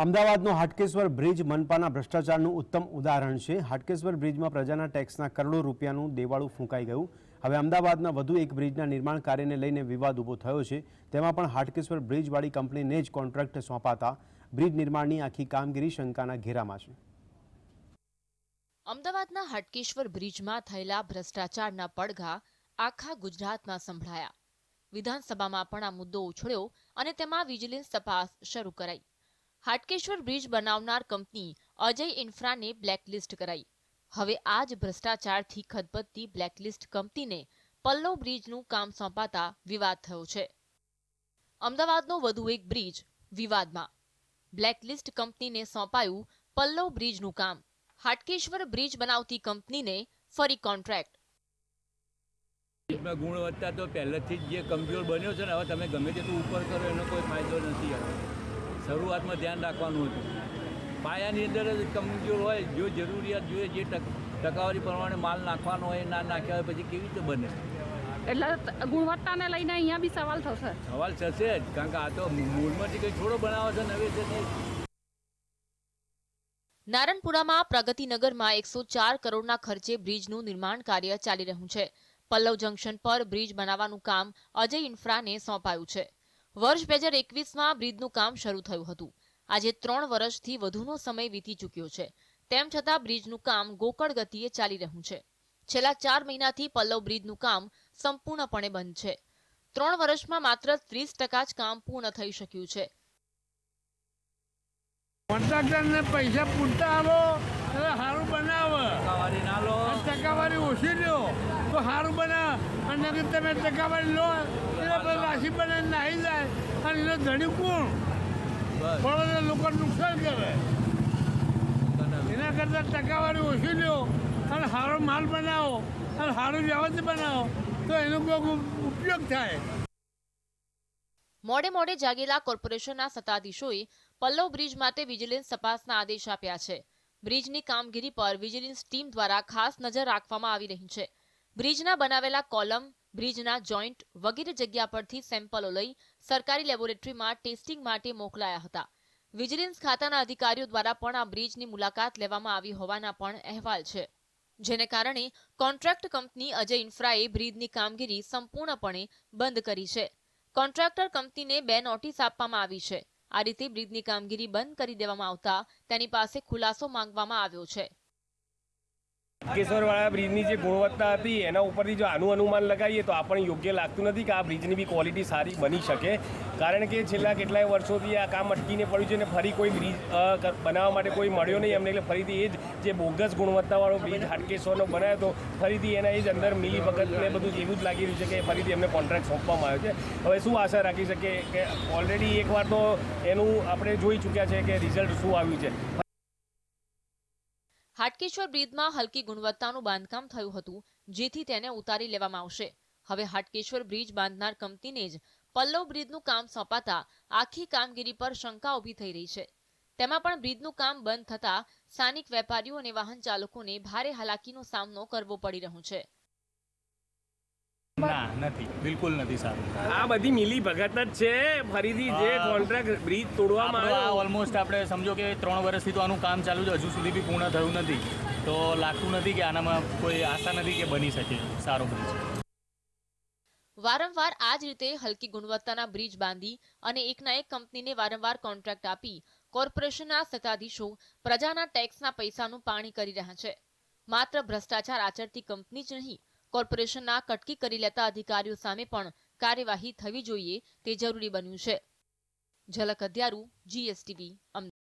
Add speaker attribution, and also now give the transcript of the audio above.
Speaker 1: અમદાવાદનો Hatkeshwar bridge મનપાના ભ્રષ્ટાચારનું ઉત્તમ ઉદાહરણ છે। હાટકેશ્વર બ્રિજમાં પ્રજાના ટેક્સના કરોડો રૂપિયાનું દેવાળું ફૂંકાઈ ગયું। હવે અમદાવાદના વધુ એક બ્રિજના નિર્માણ કાર્યને લઈને વિવાદ ઊભો થયો છે। તેમાં પણ હાટકેશ્વર બ્રિજવાળી કંપનીને જ કોન્ટ્રાક્ટ સોંપાતા બ્રિજ નિર્માણની આખી કામગીરી શંકાના ઘેરામાં છે।
Speaker 2: અમદાવાદના હાટકેશ્વર બ્રિજમાં થયેલા ભ્રષ્ટાચારના પડઘા આખા ગુજરાતમાં સંભળાયા। વિધાનસભામાં પણ આ મુદ્દો ઉછળ્યો અને તેમાં વિજિલન્સ તપાસ શરૂ કરાઈ। હાટકેશ્વર બ્રિજ બનાવનાર કંપની અજય ઇન્ફ્રાને બ્લેકલિસ્ટ કરાઈ। હવે આ જ ભ્રષ્ટાચારથી ખદબદતી બ્લેકલિસ્ટ કંપનીને પલ્લવ બ્રિજનું કામ સોંપાતા વિવાદ થયો છે। અમદાવાદનો વધુ એક બ્રિજ વિવાદમાં। બ્લેકલિસ્ટ કંપનીને સોંપાયું પલ્લવ બ્રિજનું કામ। હાટકેશ્વર બ્રિજ બનાવતી કંપનીને ફરી કોન્ટ્રાક્ટ।
Speaker 3: ગુણવત્તા તો પહેલેથી જ જે કમજોર બન્યો છે ને, હવે તમે ગમે તેટલું ઉપર કરો એનો કોઈ ફાયદો નથી। હવે શરૂઆતમાં ધ્યાન રાખવાનું હતું। પાયાની અંદર જ કમજોર હોય, જો જરૂરિયાત જોઈએ જે ટકાવારી પ્રમાણે માલ નાખવાનો હોય ના નાખ્યા હોય પછી કેવી રીતે બને?
Speaker 4: એટલે ગુણવત્તાને લઈને અહીંયા બી સવાલ થશે।
Speaker 3: સવાલ થશે જ, કારણ કે આ તો મૂળમાંથી કંઈ થોડો બનાવો છે નવેસરથી।
Speaker 2: નારણપુરામાં પ્રગતિનગરમાં 104 કરોડના ખર્ચે બ્રિજનું નિર્માણ કાર્ય ચાલી રહ્યું છે। પલ્લવ જંકશન પર બ્રિજ બનાવવાનું કામ અજય ઇન્ફ્રાને સોંપાયું છે। વર્ષ 2021માં બ્રિજનું કામ શરૂ થયું હતું। આજે 3 વર્ષથી વધુનો સમય વીતી ચૂક્યો છે। તેમ છતાં બ્રિજનું કામ ગોકળ ગતિએ ચાલી રહ્યું છે। છેલ્લા 4 મહિનાથી પલ્લવ બ્રિજનું કામ સંપૂર્ણપણે બંધ છે। 3 વર્ષમાં માત્ર 30% જ કામ પૂર્ણ થઈ શક્યું છે।
Speaker 5: કોન્ટ્રાક્ટરને પૈસા પૂરતા આવો એટલે સારું બનાવે,
Speaker 3: ટકાવારી ના લો,
Speaker 5: ટકાવારી ઓછી લો તો સારું બનાવે। અને તમે ટકાવારી લો એટલે રાશિ બને નાહી જાય અને એનો ધણી કોણ? બરોબર, લોકો નુકસાન કરે। એના કરતાં ટકાવારી ઓછી લો અને સારો માલ બનાવો અને સારું વ્યવસ્થિત બનાવો તો એનો કોઈ ઉપયોગ થાય।
Speaker 2: મોડે મોડે જાગેલા કોર્પોરેશનના સત્તાધીશોએ પલ્લવ બ્રિજ માટે વિજિલન્સ તપાસના આદેશ આપ્યા છે। બ્રિજની કામગીરી પર વિજિલન્સ ટીમ દ્વારા ખાસ નજર રાખવામાં આવી રહી છે। બ્રિજના બનાવેલા કોલમ, બ્રિજના જોઈન્ટ વગેરે જગ્યા પરથી સેમ્પલો લઈ સરકારી લેબોરેટરીમાં ટેસ્ટિંગ માટે મોકલાયા હતા। વિજિલન્સ ખાતાના અધિકારીઓ દ્વારા પણ આ બ્રિજની મુલાકાત લેવામાં આવી હોવાના પણ અહેવાલ છે, જેને કારણે કોન્ટ્રાક્ટ કંપની અજય ઇન્ફ્રાએ બ્રિજની કામગીરી સંપૂર્ણપણે બંધ કરી છે। કોન્ટ્રાક્ટર કંપનીને 2 નોટિસ આપવામાં આવી છે। આ રીતે બ્રિજની કામગીરી બંધ કરી દેવામાં આવતા તેની પાસે ખુલાસો માંગવામાં આવ્યો છે।
Speaker 6: હાટકેશ્વરવાળા બ્રિજની જે ગુણવત્તા હતી એના ઉપરથી જો આનું અનુમાન લગાવીએ તો આપણને યોગ્ય લાગતું નથી કે આ બ્રિજની બી ક્વોલિટી સારી બની શકે। કારણ કે છેલ્લા કેટલાય વર્ષોથી આ કામ અટકીને પડ્યું છે અને ફરી કોઈ બ્રિજ બનાવવા માટે કોઈ મળ્યો નહીં એમને, એટલે ફરીથી એ જ જે બોગસ ગુણવત્તાવાળો બ્રિજ હાટકેશ્વરનો બનાવ્યો હતો ફરીથી એના એ જ અંદર મિલીભગતને બધું એવું જ લાગી રહ્યું છે કે ફરીથી એમને કોન્ટ્રાક્ટ સોંપવામાં આવ્યો છે। હવે શું આશા રાખી શકીએ કે ઓલરેડી એકવાર તો એનું આપણે જોઈ ચૂક્યા છે કે રિઝલ્ટ શું આવ્યું છે।
Speaker 2: હાટકેશ્વર બ્રિજમાં હલકી ગુણવત્તાનું બાંધકામ થયું હતું, જેથી તેને ઉતારી લેવામાં આવશે। હવે હાટકેશ્વર બ્રિજ બાંધનાર કંપનીને જ પલ્લવ બ્રિજનું કામ સોંપાતા આખી કામગીરી પર શંકા ઊભી થઈ રહી છે। તેમાં પણ બ્રિજનું કામ બંધ થતા સ્થાનિક વેપારીઓ અને વાહન ચાલકોને ભારે હાલાકીનો સામનો કરવો પડી રહ્યો છે।
Speaker 7: ના, નથી, બિલકુલ નથી સારું।
Speaker 6: આ બધી મિલી ભગત જ છે। ફરીથી જે કોન્ટ્રાક્ટ બ્રિજ તોડવામાં આવ્યો
Speaker 7: ઓલમોસ્ટ આપણે સમજો કે 3 વર્ષથી તો આનું કામ ચાલુ છે, હજુ સુધી બી પૂર્ણ થયું નથી, તો લાગતું નથી કે આનામાં કોઈ આશા નથી કે બની શકે સારો બ્રિજ।
Speaker 2: વારંવાર આ જ રીતે હલકી ગુણવત્તાના બ્રિજ બાંધી અને એકના એક કંપનીને વારંવાર કોન્ટ્રાક્ટ આપી કોર્પોરેશનના સત્તાધીશો પ્રજાના ટેક્સના પૈસાનું પાણી કરી રહ્યા છે। માત્ર ભ્રષ્ટાચાર આચરતી કંપની જ નહીં, કોર્પોરેશનના કટકી કરી લેતા અધિકારીઓ સામે પણ કાર્યવાહી થવી જોઈએ તે જરૂરી બન્યું છે। ઝલક અધ્યારું, GSTV, અમદાવાદ।